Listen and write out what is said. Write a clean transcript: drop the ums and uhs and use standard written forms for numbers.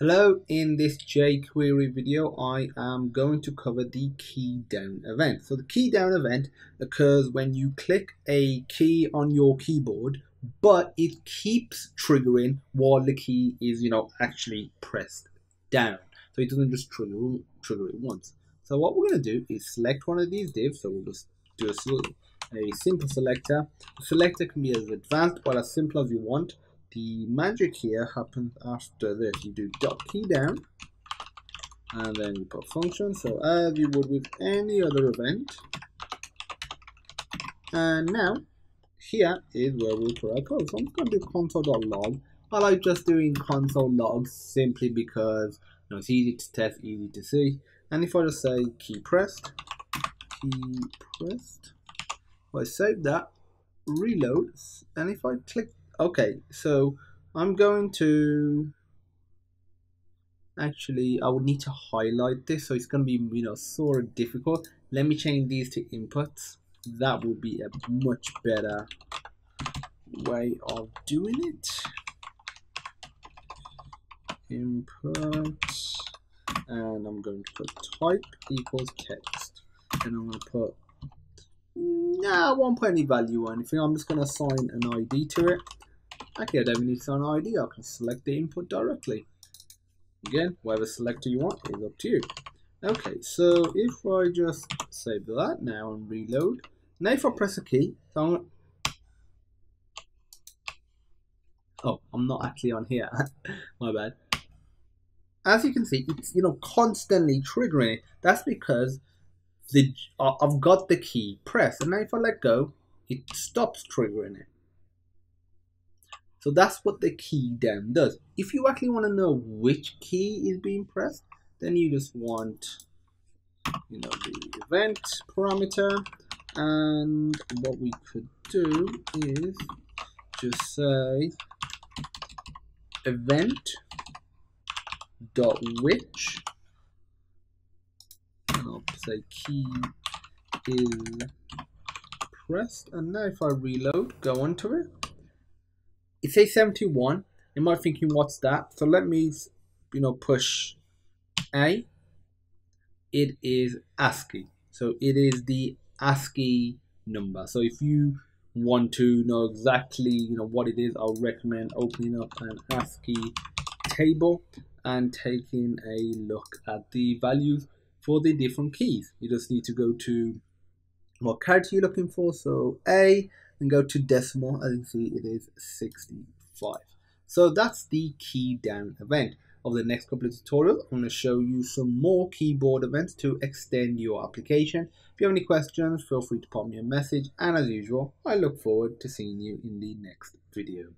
Hello, in this jQuery video I am going to cover the key down event. So the key down event occurs when you click a key on your keyboard, but it keeps triggering while the key is actually pressed down. So it doesn't just trigger it once. So what we're going to do is select one of these divs. So we'll just do a simple selector. The selector can be as advanced or as simple as you want. The magic here happens after this. You do dot key down and then you put function, so as you would with any other event. And now here is where we'll put our code. So I'm just going to do console.log. I like just doing console log simply because it's easy to test, easy to see. And if I just say key pressed, if I save that, reload, and if I click OK, so I'm going to actually, I would need to highlight this, so it's going to be sort of difficult. Let me change these to inputs. That would be a much better way of doing it. Input, and I'm going to put type equals text, and I'm going to put I won't put any value or anything. I'm just going to assign an ID to it. Okay, I don't need to assign an ID. I can select the input directly. Again, whatever selector you want is up to you. Okay, so if I just save that now and reload. Now if I press a key, so I'm not actually on here. My bad. As you can see, it's constantly triggering it. That's because I've got the key pressed, and now if I let go, it stops triggering it. So that's what the key down does. If you actually want to know which key is being pressed, then you just want the event parameter, and what we could do is just say event dot which, and I'll say key is pressed, and now if I reload, go onto it. It says 71. You might be thinking, what's that? So let me, push A. It is ASCII. So it is the ASCII number. So if you want to know exactly, what it is, I'll recommend opening up an ASCII table and taking a look at the values for the different keys. You just need to go to what character you're looking for. So A, and go to decimal. As you can see, it is 65. So that's the key down event. Over the next couple of tutorials, I'm going to show you some more keyboard events to extend your application. If you have any questions, feel free to pop me a message. And as usual, I look forward to seeing you in the next video.